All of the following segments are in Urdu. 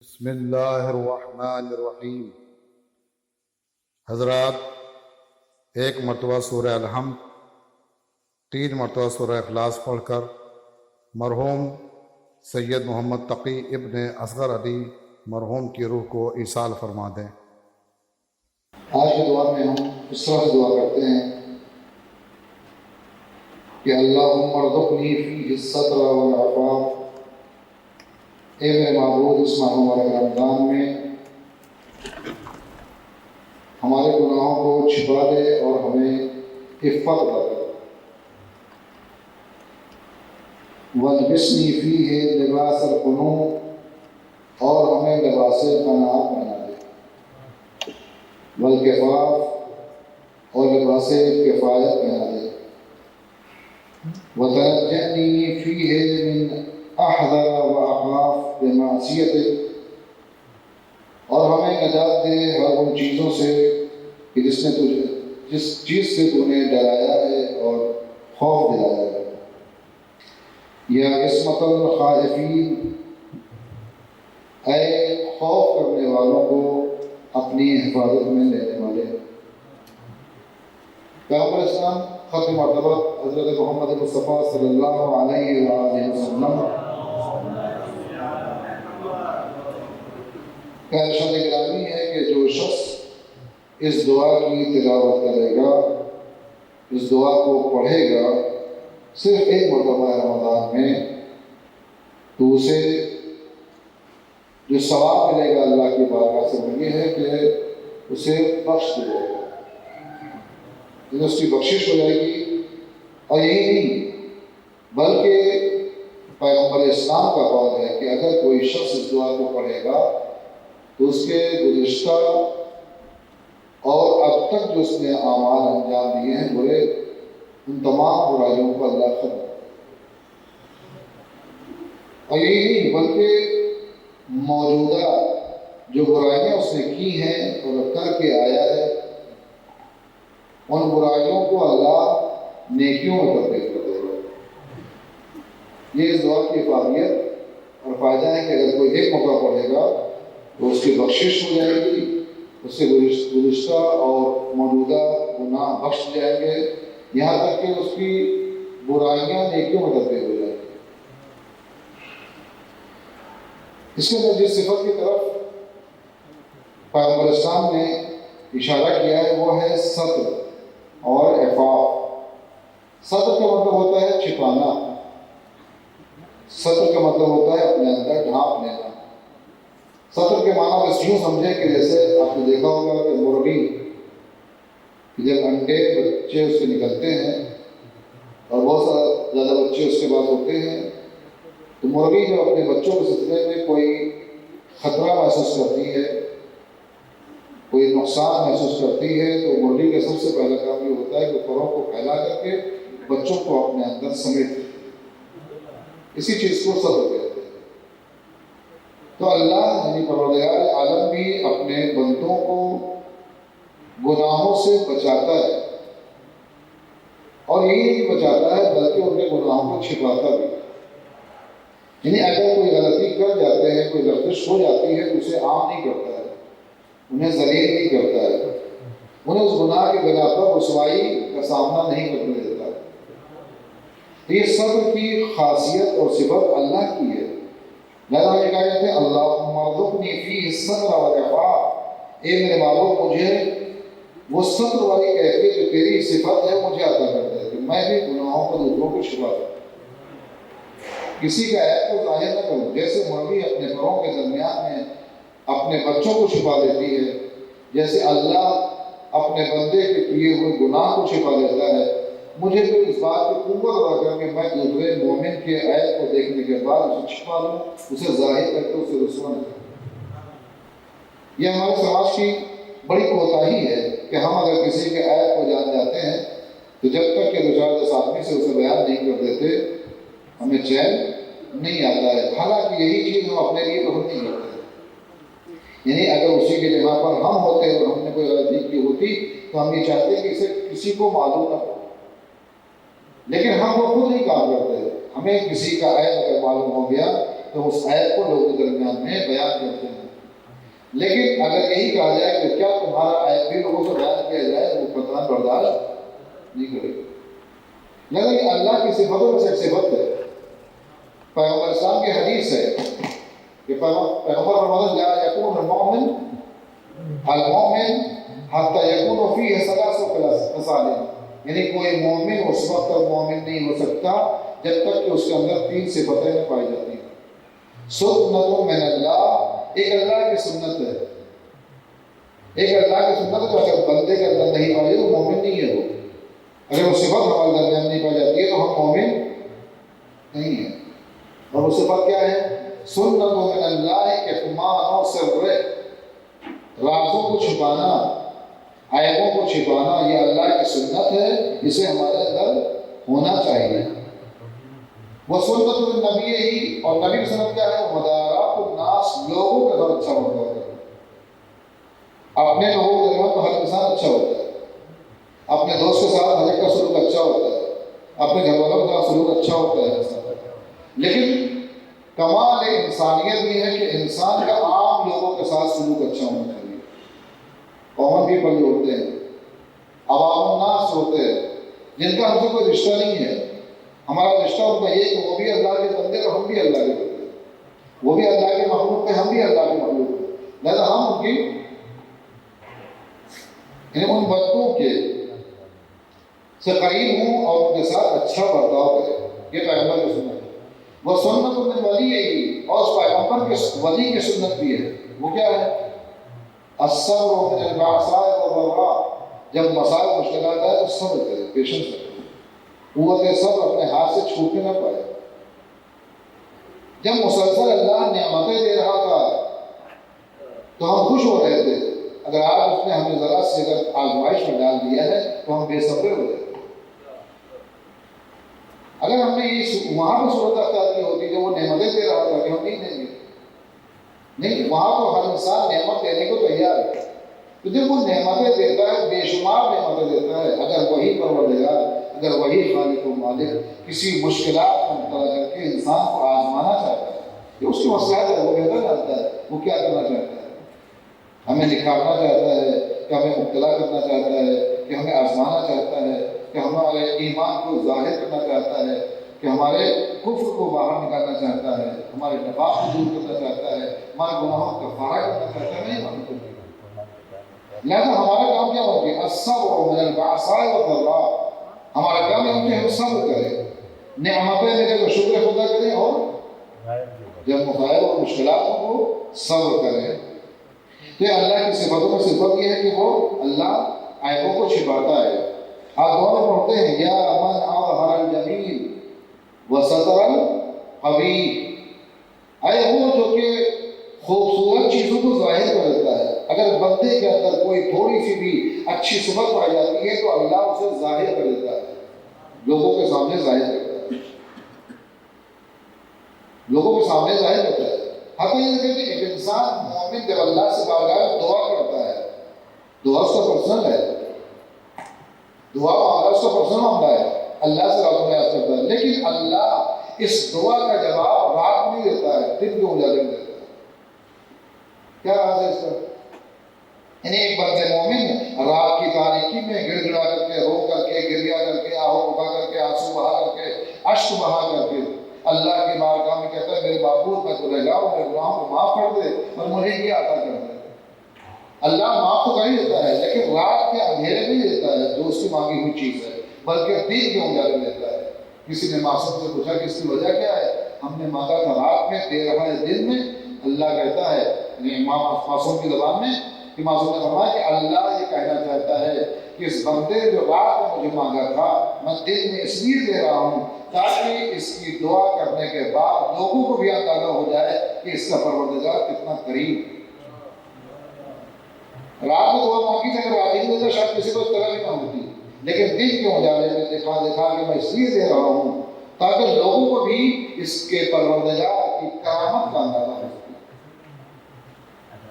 بسم اللہ الرحمن الرحیم۔ حضرات، ایک مرتبہ سورہ الحمد، 3 مرتبہ سورہ اخلاص پڑھ کر مرحوم سید محمد تقی ابن اصغر علی مرحوم کی روح کو ایصال فرما دیں۔ آج کی دعا میں ہم اس طرح سے دعا کرتے ہیں کہ اللہم ارزقنی فیہ الستر والعفاف۔ اے میرے معبود، اس ماہ مبارک رمضان میں ہمارے گناہوں کو چھپا دے اور ہمیں عفت عطا کر۔ والبسنی فیہ لباس القنوع، اور ہمیں لباس قناعت بنا دے۔ والکفاف، اور لباس کفایت بنا دے۔ وتنجنی فیہ من احذر واخاف بمعصیتک، اور ہمیں نجات دے ہر ان چیزوں سے کہ جس چیز سے تو نے ڈرایا ہے اور خوف دلایا ہے۔ یا عصمت الخائفین، اے خوف کرنے والوں کو اپنی حفاظت میں لینے والے۔ پیغمبر اسلام ختم مرتبہ حضرت محمد مصطفیٰ صلی اللہ علیہ وآلہ وسلم کا ارشاد گرامی ہے کہ جو شخص اس دعا کی تلاوت کرے گا، اس دعا کو پڑھے گا صرف ایک مرتبہ رمضان میں، تو اسے جو ثواب ملے گا اللہ کی بارگاہ سے وہ یہ ہے کہ اسے بخش دیا جائے گا، یعنی اس کی بخشش ہو جائے گی۔ اور یہی نہیں بلکہ پیغمبر اسلام کا قول ہے کہ اگر کوئی شخص اس دعا کو پڑھے گا تو اس کے گزشتہ اور اب تک جو اس نے اعمال انجام دیے ہیں برے، ان تمام برائیوں کو اللہ ختم کر۔ اور یہی نہیں بلکہ موجودہ جو برائیاں اس نے کی ہیں اور کر کے آیا ہے، ان برائیوں کو اللہ نیکیوں میں تبدیل کر دے گا۔ یہ اس دعا کی افادیت اور فائدہ ہے کہ اگر کوئی ایک موقع پڑھے گا تو اس کی بخشش ہو جائے گی، اس سے گزشتہ اور موجودہ گناہ بخش جائیں گے، یہاں تک کہ اس کی برائیاں نیکیوں میں تبدیل ہو جائیں گی۔ اس کے اندر جس صفت کی طرف پیغمبر اسلام نے اشارہ کیا ہے وہ ہے ستر اور عفاف۔ ستر کا مطلب ہوتا ہے چھپانا، ستر کا مطلب ہوتا ہے اپنے اندر ڈھانپ لینا۔ ستر کے معنی بس یوں سمجھیں کہ جیسے آپ نے دیکھا ہوگا کہ مرغی جب انڈے بچے اس سے نکلتے ہیں اور بہت زیادہ بچے اس کے بعد ہوتے ہیں، تو مرغی جو اپنے بچوں کے سلسلے میں کوئی خطرہ محسوس کرتی ہے، کوئی نقصان محسوس کرتی ہے، تو مرغی کا سب سے پہلا کام یہ ہوتا ہے کہ پروں کو پھیلا کر کے بچوں کو اپنے اندر سمیٹ، اسی چیز کو صبر کہتے ہیں۔ تو اللہ یعنی پروردگار عالم بھی اپنے بندوں کو گناہوں سے بچاتا ہے، اور یہی نہیں بچاتا ہے بلکہ ان کے گناہوں کو چھپاتا بھی۔ یعنی اگر کوئی غلطی کر جاتے ہیں، کوئی لغزش ہو جاتی ہے تو اسے عام نہیں کرتا ہے، انہیں ذلیل نہیں کرتا ہے، انہیں اس گناہ کے بنا پر رسوائی کا سامنا نہیں کرنے دیتا۔ یہ صبر کی خاصیت اور صفت اللہ کی ہے۔ لہذا یہ کہا جاتا ہے اللہم ارزقنی فیہ الستر والعفاف، اے میرے معبود مجھے وہ ستر والی کیفیت جو تیری صفت ہے مجھے عطا کر دے کہ میں بھی گناہوں کو دوسروں کو چھپا دوں، کسی کا عیب کو ظاہر نہ کروں۔ جیسے مرغی اپنے پروں کے درمیان میں اپنے بچوں کو چھپا دیتی ہے، جیسے اللہ اپنے بندے کے کیے ہوئے گناہ کو چھپا دیتا ہے، مجھے بھی اس بات کی قوت ادا کر کے میں دوسرے مومن کے عیب کو دیکھنے کے بعد اسے چھپا لوں، اسے ظاہر کر کے اسے رسوا نہ کروں۔ یہ ہمارے سماج کی بڑی کوتاہی ہے کہ ہم اگر کسی کے عیب کو جان جاتے ہیں تو جب تک کہ 2-4 آدمی سے اسے بیان نہیں کر دیتے ہمیں چین نہیں آتا ہے، حالانکہ یہی چیز ہم اپنے لیے پسند نہیں کرتے ہیں۔ یعنی اگر اسی کی جگہ پر ہم ہوتے اور ہم نے کوئی غلطی کی ہوتی تو ہم یہ چاہتے کہ اسے کسی کو معلوم نہ ہو، لیکن ہم وہ خود نہیں کام کرتے۔ ہمیں کسی کا عیب اگر معلوم ہو گیا تو اس عیب کو لوگوں کے درمیان میں بیان کرتے ہیں. لیکن اگر یہی کہا جائے کہ کیا تمہارا عیب بھی لوگوں سے بیان کیا جائے تو وہ قطعاً برداشت نہیں کرے گا. لہٰذا یہ اللہ کی صفتوں میں سے ایک صفت ہے. پیغمبر اسلام کی حدیث ہے کہ پیغمبر فرماتے ہیں لا یکون المؤمن حتی یکون فیہ ثلاث خصال، یعنی کوئی مومن اس وقت تک مومن نہیں ہو سکتا جب تک کہ اس کے اندر 3 صفتیں نہ پائی جاتی ہیں. سنت من اللہ، ایک اللہ کی سنت ہے. ایک اللہ کی سنت ہے جو اگر بندے کے اندر نہیں پائی تو مومن نہیں ہے. وہ اگر وہ صفت ہمارے درمیان نہیں پائی جاتی ہے تو ہم مومن نہیں ہیں. اور وہ صفت کیا ہے؟ سنت من اللہ کتمان سر، رازوں کو چھپانا، عیبوں کو چھپانا، یہ اللہ کی سنت ہے، اسے ہمارے اندر ہونا چاہیے. وہ سنت النبی ہی، اور نبی کی سنت کیا ہے؟ مدارات الناس، لوگوں کے ساتھ اچھا ہوتا ہے. اپنے لوگوں کے درمیان تو ہر انسان اچھا ہوتا ہے، اپنے دوست کے ساتھ ہر ایک کا سلوک اچھا ہوتا ہے، اپنے گھر والوں کے ساتھ سلوک اچھا ہوتا ہے. لیکن کمال انسانیت یہ ہے کہ انسان کا عام لوگوں کے ساتھ سلوک اچھا ہونا چاہیے. کامن پیپل جو ہوتے ہیں، عوام الناس ہوتے ہیں، جن کا ہم سے کوئی رشتہ نہیں ہے، ہمارا رشتہ ان کا یہ کہ وہ بھی اللہ کے بندے اور ہم بھی اللہ کے بندے، وہ بھی اللہ کے مخلوق ہیں، ہم بھی اللہ کے مخلوق ہیں. لہذا ہم ان کی ان بندوں کے سے قریب ہوں اور ان کے ساتھ اچھا برتاؤ کریں. یہ پیغمبر کی سنت ہے. وہ سنت من ولی ہے، اور اس پیغمبر کے ولی کی سنت بھی ہے. وہ کیا ہے؟ الصبر من البعثاء والضراء، جب مسائل مشکلات آئے تو صبر کرے، پیشنس رکھے، قوت صبر اپنے ہاتھ سے چھوٹنے نہ پائے. جب مسلسل اللہ نعمتیں دے رہا تھا تو ہم خوش ہو رہے تھے. اگر آج اس نے ہمیں ذرا سے اگر آزمائش میں ڈال دیا ہے تو ہم بے صبر ہو جائیں. اگر ہم نے یہ وہاں پہ صورت اختیار کی ہوتی جو وہ نعمتیں دے رہا تھا کہ ہم نہیں دیں گے، نہیں، وہاں تو ہر انسان نعمت دینے کو تیار ہے. تو جب وہ نعمتیں دیتا ہے، بے شمار نعمتیں دیتا ہے، اگر وہی پروردگار، اگر وہی خالق و مالک کسی مشکلات کو مبتلا کر کے انسان کو آزمانا چاہتا ہے، یہ اس کی مصلحت ہے، وہ بہتر جانتا ہے وہ کیا کرنا چاہتا ہے. ہمیں نکھارنا چاہتا ہے کہ ہمیں مبتلا کرنا چاہتا ہے، کہ ہمیں آزمانا چاہتا ہے، کہ ہمارے ایمان کو ظاہر کرنا چاہتا ہے، کہ ہمارے کفر کو باہر نکالنا چاہتا ہے، ہمارے نفاق کو دور کرنا چاہتا ہے، ہمارے گناہوں کا کفارہ کرنا چاہتا ہے. نہیں معلوم. لہذا ہمارا کام کیا ہوگا؟ الصبر من البعثاء والضراء، ہمارا کام ہے کہ ہم صبر کریں، نعمتیں ملے تو شکر خدا کریں، اور جب مصائب اور مشکلات کو صبر کریں. تو اللہ کی صفتوں میں صفت یہ ہے کہ وہ اللہ عیبوں کو چھپاتا ہے. آپ دونوں پڑھتے ہیں یا من اظہر الجمیل وستر القبیح، اے وہ جو کہ خوبصورت چیزوں کو ظاہر کر دیتا ہے. اگر بندے کے اندر کوئی تھوڑی سی بھی اچھی صفت پائی جاتی ہے تو اللہ اسے ظاہر کر دیتا ہے، لوگوں کے سامنے ظاہر کرتا ہے، لوگوں کے سامنے ظاہر کرتا ہے. حتیٰ یہ کہ ایک انسان مومن جب اللہ سے بارگاہ دعا کرتا ہے، دعا اس کا پرسنل ہے، دعا معاملہ اس کا پرسنل معاملہ ہے، اللہ سے رابطہ نیاز کرتا ہے. لیکن اللہ اس دعا کا جواب رات میں دیتا ہے، دن کے اجالے میں دیتا ہے. کیا راز ہے اس کا؟ یعنی ایک بندے مومن رات کی تاریکی میں گڑ گڑا کر کے، رو کر کے، گریا کر کے، آہو اٹھا کر کے، آنسو بہا کر کے، اشک بہا کر کے اللہ کی بارگاہ میں کہتا ہے میرے معبود میں گنہگار ہوں، میرے گناہوں کو معاف کر دے اور مجھے یہ عطا کر دے. اللہ معاف تو کر ہی دیتا ہے، لیکن رات کے اندھیرے نہیں دیتا ہے جو اس کی مانگی ہوئی چیز ہے، بلکہ دن کے اجالے میں دیتا ہے. کسی نے معصوم سے پوچھا کہ اس کی وجہ کیا ہے؟ ہم نے مانگا تھا رات میں، دے رہا ہے دن میں. اللہ کہتا ہے یعنی معصوم کی زبان میں کہ معصوم نے فرمایا کہ اللہ یہ کہنا چاہتا ہے کہ اس بندے جو رات میں مجھے مانگا تھا میں دن میں اس لیے دے رہا ہوں تاکہ اس کی دعا کرنے کے بعد لوگوں کو بھی اندازہ ہو جائے کہ اس کا پروردگار کتنا قریب. رات میں دعا مانگی تھی، اگر رات ہی میں شاید کسی کو اطلاع بھی نہ ہوتی، لیکن دن کے اجالے میں دکھا کہ میں اس لیے دے رہا ہوں تاکہ لوگوں کو بھی اس کے پروردگار کی کرامت کا اندازہ ہو.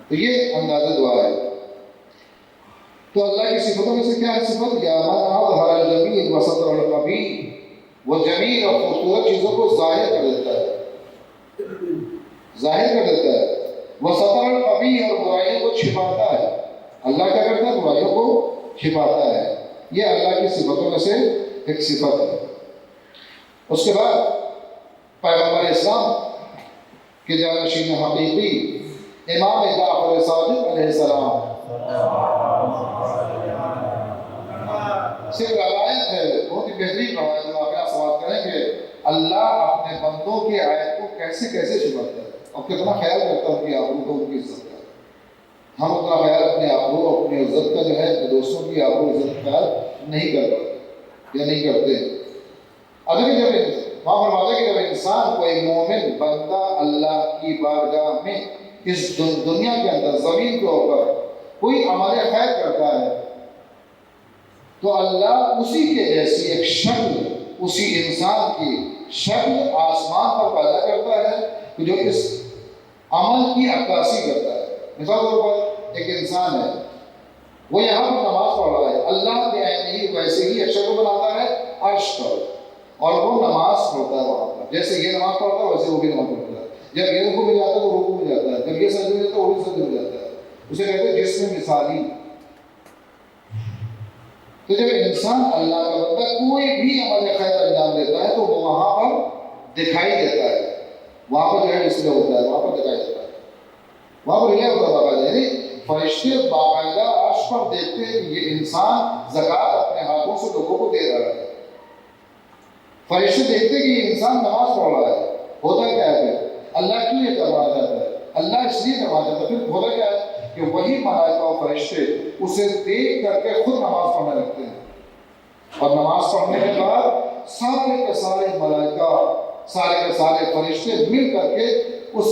تو یہ اندازہ دعا ہے. تو اللہ کی صفتوں میں سے کیا ہے صفت؟ یا من اظہر الجمیل وستر القبیح، وہ جمیل اور خوبصورت چیزوں کو ظاہر کر دیتا ہے. ظاہر کر دیتا ہے. وہ ستر القبیح اور برائیوں کو چھپاتا ہے. اللہ کیا کرتا ہے؟ برائیوں کو چھپاتا ہے. یہ اللہ کی صفتوں میں سے ایک صفت ہے. اس کے بعد پیغمبر اسلام کے جانشین حقیقی امام جعفر صادق علیہ السلام، صرف روایت ہے، بہت ہی بہترین روایت ہے. آپ سوال کریں کہ اللہ اپنے بندوں کی آیت کو کیسے کیسے چھپاتا ہے اور کتنا خیال کرتا ہے ان کی آبرو کو، ان کی عزت کا. ہم اتنا خیال اپنے آبرو، اپنی عزت کا جو ہے اپنے دوستوں کی آبرو عزت کا خیال نہیں کر پاتے یا نہیں کرتے. اگر جب وہاں فرماتا ہے کہ جب انسان کوئی مومن بندہ اللہ کی بارگاہ میں اس دنیا کے اندر زمین کے اوپر کوئی عمل خیر کرتا ہے تو اللہ اسی کے جیسی ایک شکل، اسی انسان کی شکل آسمان پر پیدا کرتا ہے جو اس عمل کی عکاسی کرتا ہے. مثال طور پر ایک انسان ہے، وہ یہاں پر نماز پڑھ رہا ہے، اللہ کے عین ہی ویسے ہی ایک شکل بناتا ہے عرش پر، اور وہ نماز پڑھتا ہے وہاں پر. جیسے یہ نماز پڑھتا ہے ویسے وہ بھی نماز پڑھتا ہے. جب یہ رکوع میں جاتا ہے تو رکوع میں جاتا ہے، جب یہ سجدے میں جاتا ہے وہ بھی سجدے میں جاتا ہے. اسے کہتے ہیں جسم مثالی. تو جب انسان اللہ کا بندہ کوئی بھی عمل خیر انجام دیتا ہے تو وہ وہاں پر دکھائی دیتا ہے، وہاں پر جو ہے ڈسپلے ہوتا ہے، وہاں پر دکھائی دیتا ہے، وہاں پر یہ ہوتا ہے باقاعدہ. یعنی فرشتے باقاعدہ عرش پر دیکھتے ہیں کہ یہ انسان زکوٰۃ اپنے ہاتھوں سے لوگوں کو دے رہا ہے. فرشتے دیکھتے کہ یہ انسان نماز پڑھ رہا ہے. ہوتا کیا ہے؟ اللہ کیوں یہ کروایا جاتا ہے؟ اللہ اس لیے کروایا جاتا ہے. پھر ہوتا کیا ہے کہ وہی ملائکہ اور فرشتے اسے دیکھ کر کے خود نماز پڑھنے لگتے ہیں، اور نماز پڑھنے کے بعد سارے کے سارے ملائکہ، سارے کے سارے فرشتے مل کر کے اس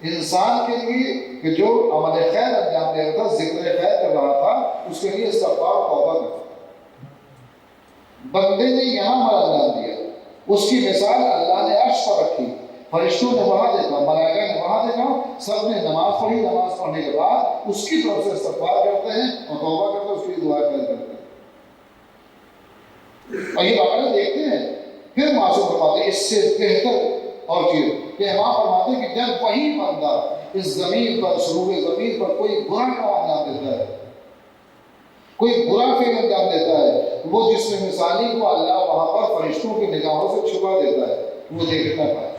انسان کے لیے کہ جو عمل خیر انجام دے رہا تھا، ذکر خیر کر رہا تھا، اس کے لیے استغفار و توبہ کرتے. بندے نے یہاں عمل انجام دیا، اس کی مثال اللہ نے عرش پر رکھی، فرشتوں نے وہاں دیکھا، ملائکہ نے وہاں دیکھا، سب نے نماز پڑھی. نماز پڑھنے کے بعد اس کی طرف سے استغفار کرتے ہیں اور توبہ کرتے ہیں، اس کی دعا کرتے ہیں. اور یہ باقاعدہ دیکھتے ہیں. پھر معصوم فرماتے ہیں اس سے بہتر اور چیز کہ امام فرماتے ہیں کہ جب وہی بندہ اس زمین پر، سروغ زمین پر کوئی برا کام انجام دیتا ہے، کوئی برا فعل انجام دیتا ہے، وہ جس میں مثالی کو اللہ وہاں پر فرشتوں کی نگاہوں سے چھپا دیتا ہے، وہ دیکھ نہ پائے.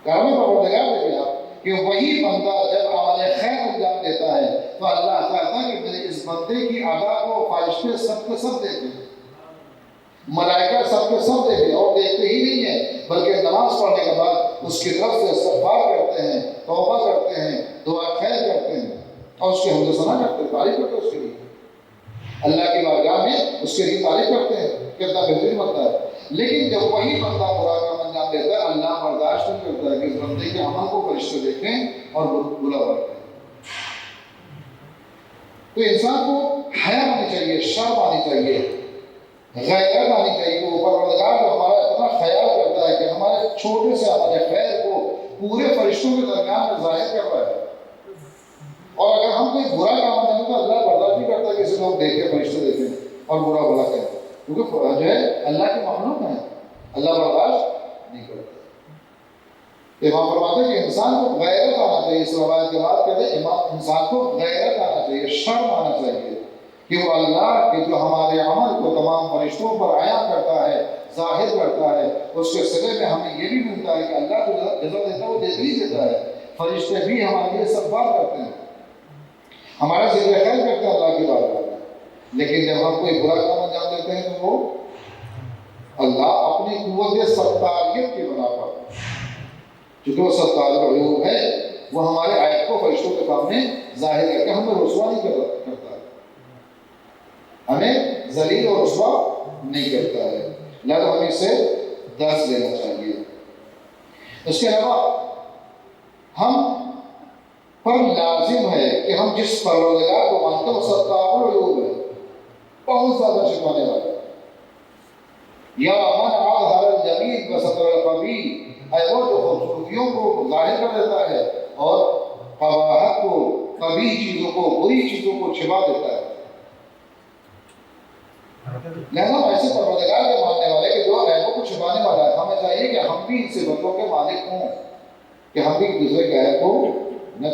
کارن پروردگار دیکھیں آپ کہ وہی بندہ جب عمل خیر انجام دیتا ہے تو اللہ چاہتا ہے کہ میرے اس بندے کی ادا کو فرشتے سب کے سب دیکھیں، ملائکہ سب کے سب دیکھیں. اور دیکھتے ہی نہیں ہیں بلکہ نماز پڑھنے کے بعد اس کی طرف سے استغفار کرتے ہیں، توبہ کرتے ہیں، دعا خیر کرتے ہیں اور اس کی حمد و ثنا کرتے ہیں، تعریف کرتے ہیں اس کے لیے. اللہ کی بارگاہ میں اس کے لیے تعریف کرتے ہیں، کتنا بہترین بنتا ہے. لیکن جب وہی بندہ برا کام انجام دیتا ہے، اللہ برداشت نہیں کرتا ہے کہ اس بندے کے عمل کو فرشتے دیکھیں اور برا کریں. تو انسان کو حیا آنی چاہیے، شرم آنی چاہیے، غیرت آنی چاہیے. وہ پروردگار جو ہمارا اتنا خیال کرتا ہے کہ ہمارے چھوٹے سے ہمارے خیر کو پورے فرشتوں کے درمیان میں ظاہر کر رہا ہے. اور اگر ہم کوئی برا کام کریں تو اللہ برداشت نہیں کرتا کہ اسے لوگ دیکھیں، فرشتے دیکھیں اور برا بھلا کہیں، کیونکہ جو ہے اللہ کے مخلوق ہیں، اللہ برداشت نہیں کرتا. امام فرماتے ہیں کہ انسان کو غیرت آنا چاہیے. اس روایت کے بعد کہتے ہیں انسان کو غیرت آنا چاہیے، شرم آنا چاہیے کہ وہ اللہ کے جو ہمارے عمل کو تمام فرشتوں پر عیاں کرتا ہے، ظاہر کرتا ہے، اس کے صلے میں ہمیں یہ بھی ملتا ہے کہ اللہ جو جزا دیتا ہے وہ دے ہی دیتا ہے. فرشتے بھی ہمارے لیے استغفار کرتے ہیں، ہمارا ذکر خیر کرتے ہیں اللہ کی بارگاہ میں. لیکن جب ہم کوئی برا کام انجام دیتے ہیں تو وہ اللہ اپنی قوت ستاریت کی بنا پر، چونکہ وہ ستار العیوب ہے، وہ ہمارے عیب کو فرشتوں کے سامنے ظاہر کر کے ہمیں رسوا نہیں کرتا ہے، ہمیں ذلیل اور رسوا نہیں کرتا ہے. لہذا ہمیں اس سے درس لینا چاہیے. اس کے علاوہ ہم پر لازم ہے کہ ہم جس پروردگار کو مانتے ہیں وہ ستار العیوب ہے، بہت زیادہ چھپانے والا. یا من اظہر الجمیل وستر القبیح، اے وہ جو خوبصورتیوں کو ظاہر کر دیتا ہے اور قباحت کو، قبیح چیزوں کو، بری چیزوں کو چھپا دیتا ہے. لہذا ایسے پروردگار کے ماننے والے کہ جو عیبوں کو چھپانے والا ہے، ہمیں چاہیے کہ ہم بھی ان صفتوں کے مالک ہوں. کہ ہم بھی ایک دوسرے کے عیب کو نہ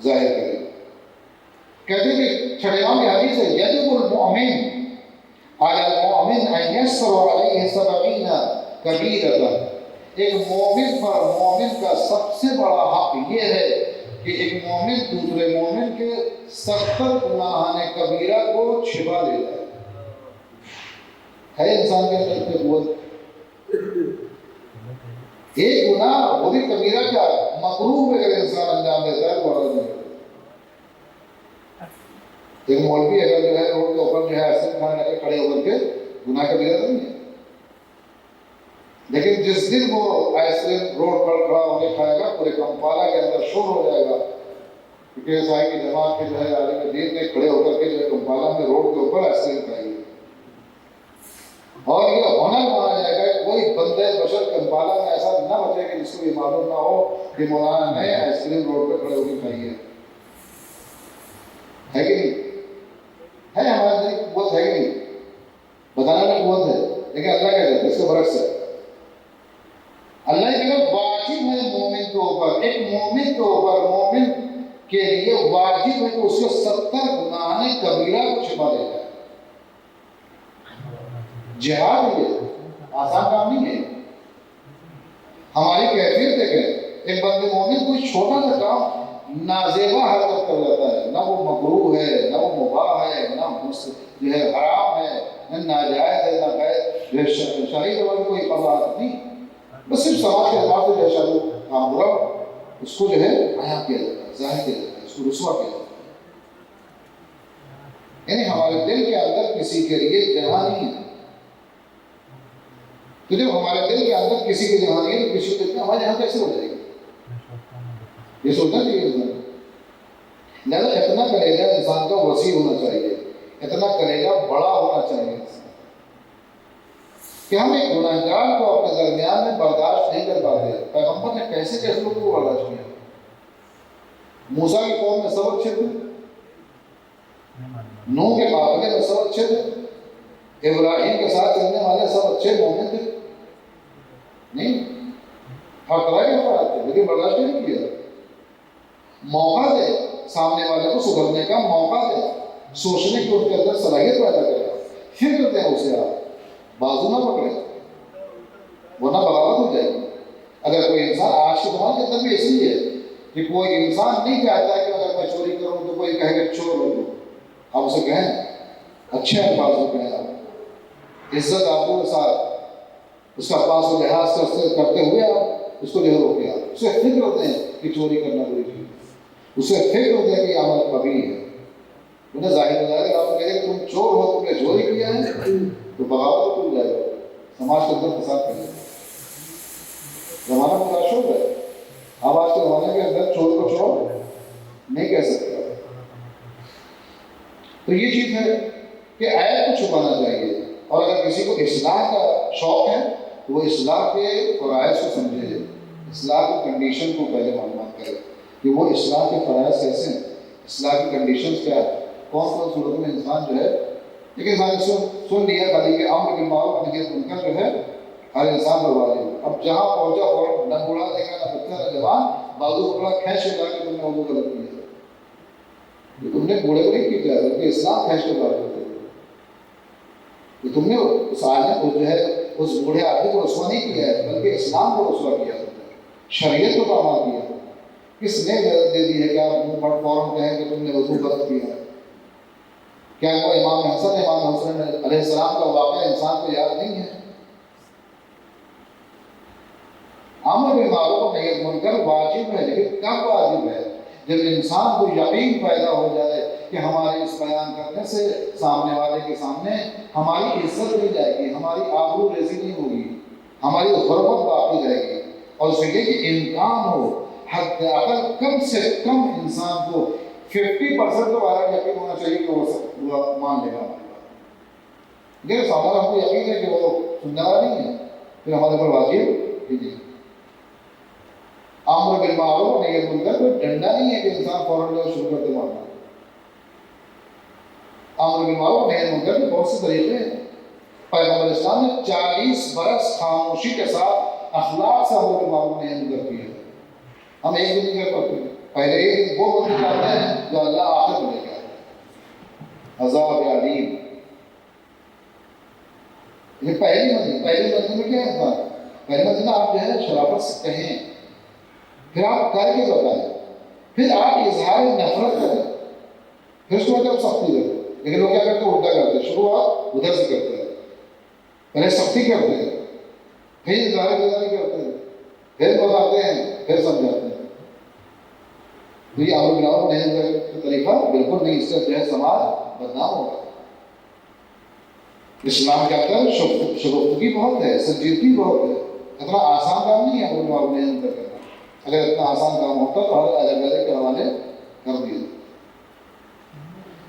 ظاہر کریں. کہتے ہیں کہ چھٹےواں کی حدیث ہے یجب المؤمن علی المؤمن ان یسر علیہ سبعین کبیرۃ. ایک مومن پر مومن کا سب سے بڑا حق یہ ہے کہ ایک مومن دوسرے مومن کے 70 گناہان کبیرہ کو چھپا لے جائے. ہے انسان کے اندر اتنی قوت؟ ایک گناہ وہ بھی کبیرہ کیا مکروہ اگر انسان انجام دیتا ہے وہ نہیں. ایک مولوی اگر جو ہے روڈ کے اوپر جو ہے ایسے کھانے لگے کھڑے ہو کر کے گناہ کبیرہ تو نہیں ہے. لیکن جس دن وہ آئس کریم روڈ پر کھڑا ہو کے کھائے گا پورے کمپالا کے اندر شور ہو جائے گا کیونکہ عیسائی کی جماعت کے جو ہے عالم دین نے کھڑے ہو کر کے جو ہے کمپالا میں روڈ کے اوپر آئس کریم کھائی ہے. اور یہ ہنر مانا جائے گا کہ کوئی بندے بشر کمپالا میں ایسا نہ بچے کہ جس کو یہ معلوم نہ ہو کہ مولانا نے آئس کریم روڈ پہ کھڑے ہو کے کھائی ہے. ہے کہ نہیں؟ ہے ہمارے اندر قوت ہے کہ نہیں؟ بتانے میں قوت ہے لیکن اللہ کہہ دیتا ہے اس کے برعکس ہے. اللہ کی طرف واجب ہے مومن کے اوپر، ایک مومن کے اوپر مومن کے لیے واجب ہے کہ اس کو 70 گناہ کبیرہ کو چھپا دے جائے. جہاد یہ آسان کام نہیں ہے. ہماری کیفیت دیکھیں، ایک بندے مومن کوئی چھوٹا سا کام نازیبا حرکت کر جاتا ہے، نہ وہ مکروہ ہے نہ وہ مباح ہے نہ جو ہے حرام ہے نہ ناجائز ہے نہ غیر شرعی طور پر کوئی پرواہ نہیں، بس صرف سماج کے اعتبار سے جیسا وہ کام برا اس کو جو ہے بیان کیا جاتا ہے، ظاہر کیا جاتا ہے، اس کو رسوا کیا جاتا ہے. یعنی ہمارے دل کے اندر کسی کے لیے جگہ نہیں ہے. تو جب ہمارے دل کے اندر کسی کی جگہ نہیں ہے تو کسی کو ہمارے یہاں کیسے ہو جائے گی؟ یہ سوچنا چاہیے انسان. لہٰذا اتنا کلیجہ انسان کا وسیع ہونا چاہیے، اتنا کلیجہ بڑا ہونا چاہیے کہ ہم ایک گناہگار کو اپنے درمیان میں برداشت نہیں کر پاتے. پیغمبر نے کیسے کیسے لوگوں کو برداشت کیا؟ موسیٰ کی قوم میں سب اچھے تھے، نوح کے قافلے میں سب اچھے تھے، ابراہیم کے ساتھ چلنے والے سب اچھے مومن تھے. نہیں، ہر طرح کے افراد تھے لیکن برداشت نہیں کیا. موقع دے سامنے والے کو سدھرنے کا موقع دے، سوچنے کی ان کے اندر صلاحیت پیدا کرے، فکر دیں اسے. آپ بازو نہ پکڑے ورنہ بغاوت ہو جائے گی. اگر کوئی انسان آج کے زمانے کے اندر بھی اس لیے کہ کوئی انسان نہیں چاہتا ہے کہ اگر میں چوری کروں تو کوئی کہے کہ چور ہو. آپ اسے کہیں اچھے الفاظ میں کہیں، آپ عزت آبرو کے ساتھ اس کا پاس و لحاظ کرتے ہوئے آپ اس کو جو ہے روکے. آپ اسے فکر دیں کہ چوری کرنا بری چیز ہے، اسے فکر دیں کہ عمل قبیح ہے. انہیں ظاہر ہو جائے گا آپ کہیں کہ تم چور ہو، تم نے چوری کیا ہے تو بغاوت کھل جائے گا، سماج کے اندر فساد کر جائے گا. زمانہ بڑا شور ہے. اب آج کے زمانے کے اندر چور کو چور نہیں کہہ سکتے. تو یہ چیز ہے کہ عیب کو چھپانا چاہیے. اور اگر کسی کو اصلاح کا شوق ہے تو وہ اصلاح کے فرائض کو سمجھے، اصلاح کی کنڈیشن کو پہلے معلومات کرے کہ وہ اصلاح کے فرائض کیسے ہیں، اصلاح کی کنڈیشنز کیا ہے، کون کون صورتوں میں انسان جو ہے. لیکن انسان نے سن لیا خالی کہ امر بالمعروف و نہی عن المنکر جو ہے ہر انسان پر واجب ہے. اب جہاں پہنچا فوراً نہ بوڑھا دیکھا نہ بچہ نہ جوان بازو پکڑا کھینچ کے لا کے تم نے وضو غلط کیا. تم نے بوڑھے کو نہیں کیا بلکہ اسلام کھینچ کے بات کرتے کہ تم نے اس آدمی کو جو ہے اس بوڑھے آدمی کو رسوا نہیں کیا ہے بلکہ اسلام کو رسوا کیا، شریعت کو پامال کیا. کس نے اجازت دے دی ہے کہ آپ منہ پر فوراً کہیں کہ تم نے وضو غلط کیا؟ کیا وہ امام حسن علیہ السلام کا واقعہ انسان کو یاد نہیں ہے؟ امر بالمعروف و نہی عن المنکر واجب ہے، لیکن کب واجب ہے؟ جب انسان کو یقین پیدا ہو جائے کہ ہمارے اس بیان کرنے سے سامنے والے کے سامنے ہماری عزت نہیں جائے گی، ہماری آبرو ریزی نہیں ہوگی، ہماری غربت باقی رہے گی. اور اس لیے کہ امکان ہو حد اقل کم سے کم انسان کو 50% تو والا یقین ہونا چاہیے کہ وہ مان لے گا ہماری بات. لیکن ہمارا ہم کو یقین ہے کہ وہ سننے والا نہیں ہے، پھر ہمارے پر واجب ہی نہیں. امر بالمعروف و نہی عن المنکر کوئی ڈنڈا نہیں ہے کہ انسان فوراً جو شروع کرتے ماننا. امر بالمعروف و نہی عن المنکر کے بہت سے طریقے ہیں. پیغمبر اسلام نے 40 برس خاموشی کے ساتھ اخلاق سے امر بالمعروف و نہی عن المنکر کیا. ہم ایک بھی نہیں کر پاتے. پہلے ایک دن وہ بندے لاتے ہیں جو اللہ آخر میں لے کے آتے ہیں عذاب علیم. یہ پہلی منزل میں کیا ہے؟ پہلی منزل میں آپ جو ہے شرافت سے کہیں، پھر آپ کر کے بتائیں، پھر آپ اظہار نفرت کریں، پھر اس کے بعد آپ سختی کریں. لیکن لوگ کیا کرتے ہیں؟ الٹا کرتے ہیں. شروعات ادھر سے کرتے ہیں، پہلے سختی کرتے ہیں، پھر اظہار کرتے ہیں، پھر بتاتے ہیں، پھر سمجھاتے ہیں. تو یہ امر بالمعروف نہی عنہ المنکر کا طریقہ بالکل نہیں. اس سے جو ہے سماج بدنام ہوگا. اسلام کے اندر شگفتگی بہت ہے، سنجیدگی بہت ہے. اتنا آسان کام نہیں ہے امر بالمعروف نہی عنہ المنکر کرنا. اگر اتنا آسان کام ہوتا تو ہر الگ الگ کے حوالے کر دیے.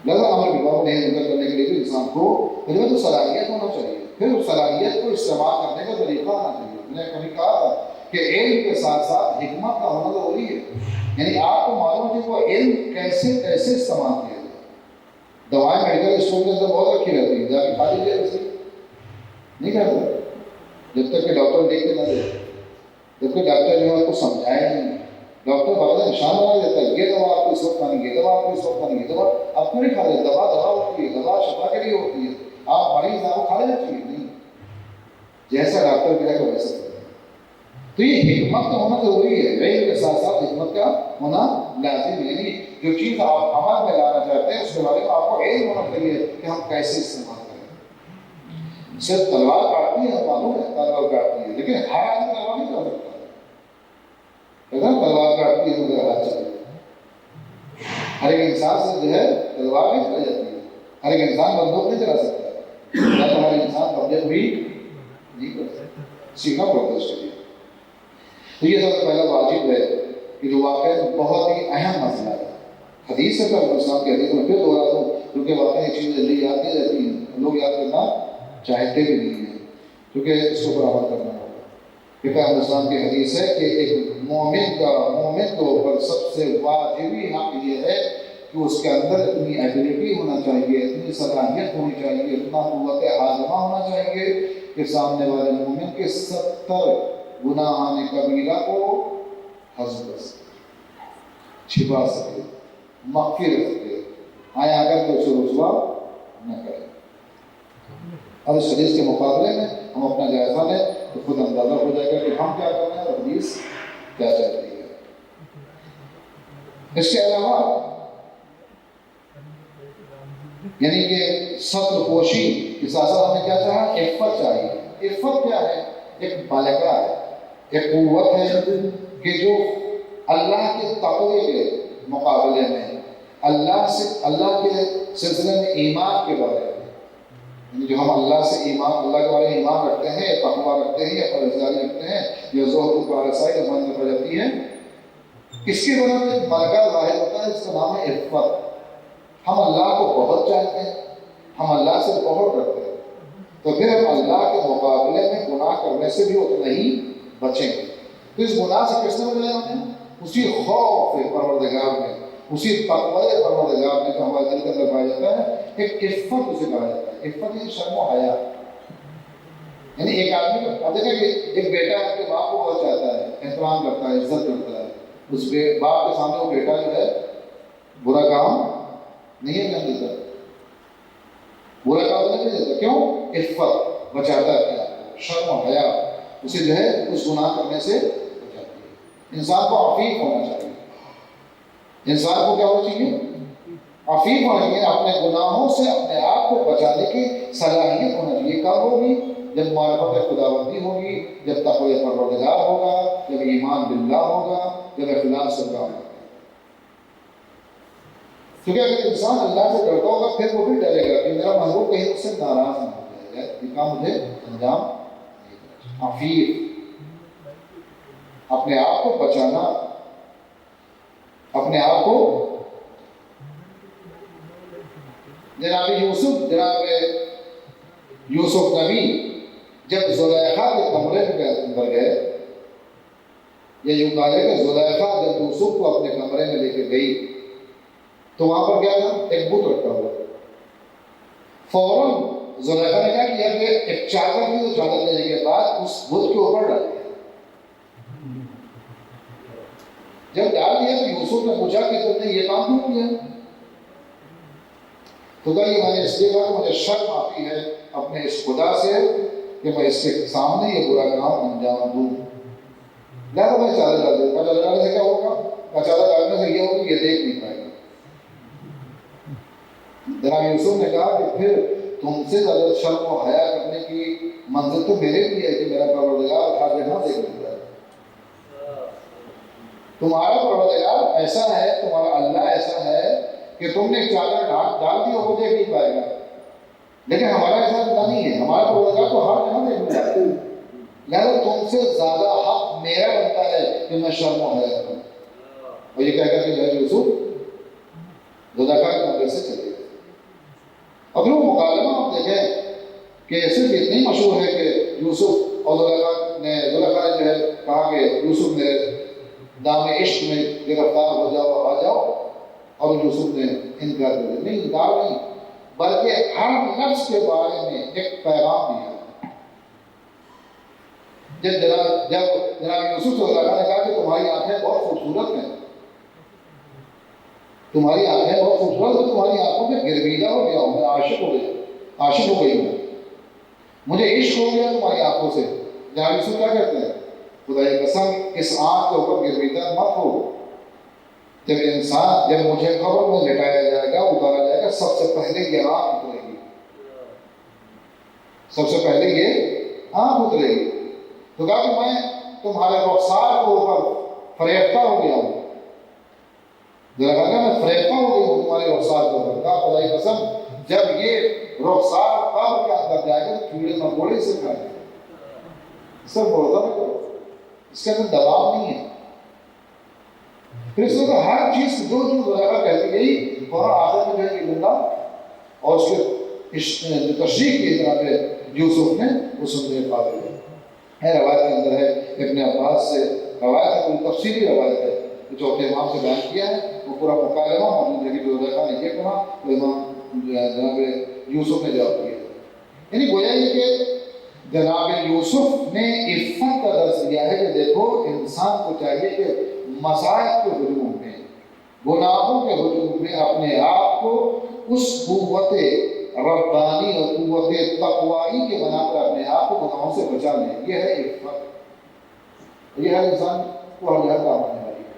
لہٰذا امر بالمعروف نہی عنہ المنکر کرنے کے لیے بھی انسان کو پہلے تو صلاحیت ہونا چاہیے، پھر اس صلاحیت کو استعمال کرنے کا طریقہ آنا چاہیے. میں نے کبھی کہا تھا کہ علم کے ساتھ ساتھ حکمت کا ہونا ضروری ہے. یعنی آپ کو معلوم ہے کہ وہ علم کیسے استعمال کیا جائے. دوائیں میڈیکل اسٹور کے اندر بہت رکھی رہتی ہیں، جا کے کھا لیجیے. ویسے نہیں کرتا جب تک کہ ڈاکٹر دیکھ کے نہ دے، جب کہ ڈاکٹر جو ہے آپ کو سمجھائے نہیں. ڈاکٹر بعد نشان بنا دیتا ہے، یہ دوا آپ کو اس وقت کھانی، یہ دوا آپ کو اس وقت کھانی. یہ دوا آپ کیوں نہیں کھا رہے؟ دوا ہوتی ہے، دوا شفا کے لیے ہوتی ہے. آپ مریض ہیں وہ کھا لینا چاہیے نہیں، جیسا ڈاکٹر کہے گا ویسا. تو یہ حکمت کا ہونا ضروری ہے. علم کے ساتھ ساتھ حکمت کا ہونا لازم ہے. یعنی جو چیز آپ عمل میں لانا چاہتے ہیں اس کے بارے میں آپ کو علم ہونا چاہیے کہ ہم کیسے استعمال کریں. صرف تلوار کاٹتی ہے، معلوم ہے تلوار کاٹتی ہے، لیکن ہر آدمی تلوار نہیں کر سکتا. تلوار کاٹتی ہے مگر ہاتھ چلے. ہر ایک انسان سے جو ہے تلوار نہیں چلائی جاتی ہے. ہر ایک انسان بندوق نہیں چلا سکتا. ہر انسان تبلیغ بھی نہیں کر سکتا. سیکھنا پڑتا ہے اس کے لیے. تو یہ سب سے پہلا واجب ہے کہ جو واقعہ بہت ہی اہم مسئلہ ہے. حدیث سے پہلے اسلام کی حدیث میں پھر دوہراتا ہوں کیونکہ واقعی یہ چیزیں جلدی یاد نہیں رہتی ہیں، لوگ یاد کرنا چاہتے بھی نہیں ہیں کیونکہ اس کو پر عمل کرنا ہوگا. کہ پیغمبر اسلام کی حدیث ہے کہ ایک مومن کے اوپر سب سے واجبی حق یہ ہے کہ اس کے اندر اتنی ایبلٹی ہونا چاہیے، اتنی صلاحیت ہونی چاہیے، اتنا قوت ہاضمہ ہونا چاہیے کہ سامنے والے مومن کے 70 گناہان کبیرہ کو حذف کر سکے، چھپا سکے، مغفر رکھ سکے، آیا اگر تو اسے رسوا نہ کرے. اب اس حدیث کے مقابلے میں ہم اپنا جائزہ لیں تو خود اندازہ ہو جائے گا کہ ہم کیا کر رہے ہیں اور حدیث کیا چاہتی ہے. اس کے علاوہ یعنی کہ ستر پوشی کے ساتھ ساتھ ہمیں کیا چاہا؟ عفت چاہیے. عفت کیا ہے؟ ایک بالغہ ہے، ایک قوت ہے کہ جو اللہ کے تقوی کے مقابلے میں اللہ کے سلسلے میں ایمان کے بارے میں، یعنی جو ہم اللہ سے ایمان، اللہ کے بارے میں ایمان رکھتے ہیں، یا تقوی رکھتے ہیں، یا پرہیزگاری رکھتے ہیں، یا زہد و رسائی یا من ہو جاتی ہے، اس کے بارے میں ایک بالغہ ظاہر ہوتا ہے جس کا نام ہے عفت. ہم اللہ کو بہت چاہتے ہیں، ہم اللہ سے بہت ڈرتے ہیں، تو پھر ہم اللہ کے مقابلے میں گناہ کرنے سے بھی اتنا ہی بچیں گے. تو اس گناہ سے کس نے بچایا ہمیں؟ اسی خوف پروردگار میں، اسی تقوی پروردگار میں جو ہمارے دل کے اندر پایا جاتا ہے. ایک عفت اسے کہا جاتا ہے. عفت یہ شرم و حیا. یعنی ایک آدمی کو اب دیکھیں کہ ایک بیٹا اپنے باپ کو بہت چاہتا ہے، احترام کرتا ہے، عزت کرتا ہے. اس باپ کے سامنے وہ بیٹا جو ہے برا کام نہیں کرنے دیتا، برا کام نہیں دیتا. کیوں؟ عفت بچاتا ہے اپنے آپ کو، شرم و حیا اسے جو ہے اس گناہ کرنے سے بچاتی ہے. انسان کو عفیف ہونا چاہیے. انسان کو کیا ہونا چاہیے؟ عفیف ہونا چاہیے. اپنے گناہوں سے اپنے آپ کو بچانے کی صلاحیت ہونا چاہیے. کب ہوگی؟ جب معرفت خداوندی ہوگی، جب تقوی پروردگار ہوگا، جب ایمان باللہ ہوگا، جب اخلاص ہوگا. کیونکہ اگر انسان اللہ سے ڈرتا ہوگا پھر وہ بھی ڈرے گا کہ میرا محبوب کہیں مجھ سے ناراض نہ ہو جائے، یہ کام مجھے انجام نہیں دینا. عفیف، اپنے آپ کو بچانا، اپنے آپ کو. جناب یوسف نبی جب زلیخا کے کمرے کے اندر گئے، یا یوں کہا جائے کہ زلیخا جب یوسف کو اپنے کمرے میں لے کے گئی تو وہاں پر کیا تھا؟ ایک بت رکھا ہوا. فوراً زلیخا نے کیا کیا کہ ایک چادر کی، تو چادر لینے کے بعد اس بت کے اوپر ڈال دیا. جب ڈال دیا تو یوسف نے پوچھا کہ تم نے یہ کام کیوں کیا؟ تو کہا یہ میں نے اس لیے کہا کہ مجھے شرم آتی ہے اپنے اس خدا سے کہ میں اس کے سامنے یہ برا کام انجام دوں، لہٰذا میں چادر ڈال دیا۔ چادر ڈالنے سے کیا ہوگا؟ چادر ڈالنے سے یہ ہوگا کہ یہ دیکھ نہیں پائے گا۔ جناب یوسف نے کہا کہ پھر تم سے زیادہ شرم و حیا کرنے کی منزل تو میرے لیے ہے کہ میرا پروردگار ہر جگہ دیکھ لیتا ہے۔ تمہارا پروردگار ایسا ہے، تمہارا اللہ ایسا ہے کہ تم نے چادر ڈال دی اور وہ دیکھ نہیں پائے گا، لیکن ہمارا ایسا اللہ نہیں ہے، ہمارا پروردگار تو ہر جگہ دیکھ لیتا ہے، لہٰذا تم سے زیادہ حق میرا بنتا ہے کہ میں شرم و حیا کروں۔ اور یہ کہہ کر کے جو ہے یوسف زلیخا کے کمرے سے چلے گئے۔ اب وہ مکالمہ آپ دیکھیں کہ صرف اتنی مشہور ہے کہ یوسف اور زلیخا نے جو ہے کہا کہ یوسف میرے دام عشق میں گرفتار ہو جاؤ، آ جاؤ، اور یوسف نے انکار کر دیا۔ نہیں، انکار نہیں، بلکہ ہر نفس کے بارے میں ایک پیغام دیا۔ جب جناب یوسف صلی اللہ نے کہا کہ تمہاری آنکھیں بہت خوبصورت ہیں، تمہاری آنکھیں بہت خوبصورت ہیں، تمہاری آنکھوں میں گرویدہ ہو گیا ہوں، میں عاشق ہو گئی ہوں، مجھے عشق ہو گیا تمہاری آنکھوں سے۔ جناب یوسف کیا کہتے ہیں؟ خدا کی قسم اس آنکھ کے اوپر گرویدہ مت ہو، جب مجھے قبر میں لٹایا جائے گا، اتارا جائے گا، سب سے پہلے یہ آنکھ اترے گی، سب سے پہلے یہ آنکھ اترے گی۔ تو کہا کہ میں تمہارے رخسار کے اوپر فریفتہ ہو گیا ہوں، میں فریفتہ ہو گئی ہوں تمہارے رخسار کے اوپر۔ کہا خدا کی قسم جب یہ رخسار قبر کے اندر جائے گا تو کیڑے مکوڑے سے کھائے گا، سب بولتا ہے، اس کے اندر دباؤ نہیں ہے۔ پھر اس میں ہر چیز جو زلیخا کہتی گئی فوراً آخر میں جو ہے بندہ اور اس کے تشریح کی طرح پہ یوسف نے وہ سننے قابل ہے۔ روایت کے اندر ہے ابن عباس سے روایت ہے، کوئی تفصیلی روایت ہے جو چوتھے امام سے بیان کیا ہے، وہ پورا مکالمہ موجود ہے کہ زلیخا نے یہ کہا تو امام جناب یوسف نے جواب دیا۔ یعنی گویا یہ کہ جناب یوسف نے عفت کا درس دیا ہے کہ دیکھو انسان کو چاہیے کہ مصائب کے ہجوم میں، گناہوں کے ہجوم میں اپنے آپ کو اس قوت ربانی اور قوت تقوائی کے بنا پر اپنے آپ کو گناہوں سے بچا لیں، یہ ہے عفت۔ یہ ہر انسان کو ہر جگہ کام آنے والی ہے۔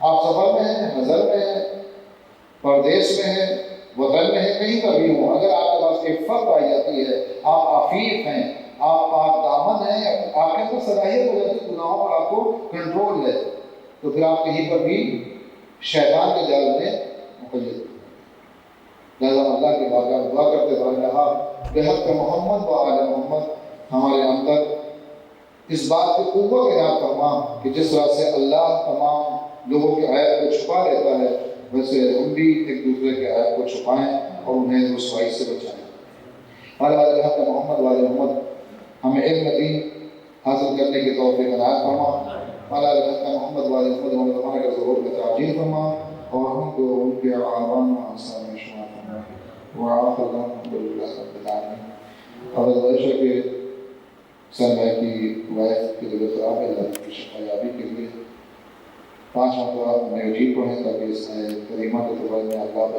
آپ سفر میں ہیں، حضر میں ہیں، پردیس میں ہیں، وطن میں ہیں، کہیں پر بھی ہوں، اگر آپ کے پاس عفت پائی جاتی ہے، آپ عفیف ہیں، آپ پاک دامن ہیں، آپ کے اندر صلاحیت ہو جاتی ہے گناہوں پر آپ کو کنٹرول ہے، تو پھر آپ کہیں پر بھی شیطان کے جال میں مقید ہیں۔ لہذا اللہ کی بارگاہ میں دعا کرتے ہوئے رہا بحق محمد و آل محمد ہمارے اندر اس بات کی قوت عنایت فرما کہ جس طرح سے اللہ تمام لوگوں کے عیب کو چھپا لیتا ہے، ویسے ہم بھی ایک دوسرے کے عیب کو چھپائیں اور انہیں رسوائی سے بچائیں۔ اللہ بحق محمد و آل محمد ہمیں علم دین حاصل کرنے کی توفیق عنایت فرما۔ اللہ بحق محمد و آل محمد ہمیں زمانے کا ظہور میں تعجیل فرما اور ہم کو ان کے اعوان و انصار میں شمار فرما۔ وآخر دعوانا الحمدللہ رب العالمین۔ اور گزارش ہے کہ سر بھائی کی وائف کی طبیعت خراب ہے، اللہ کی شفایابی کے لیے 5 مرتبہ میں جی پڑھیں تاکہ اس کریمہ کے طور میں اللہ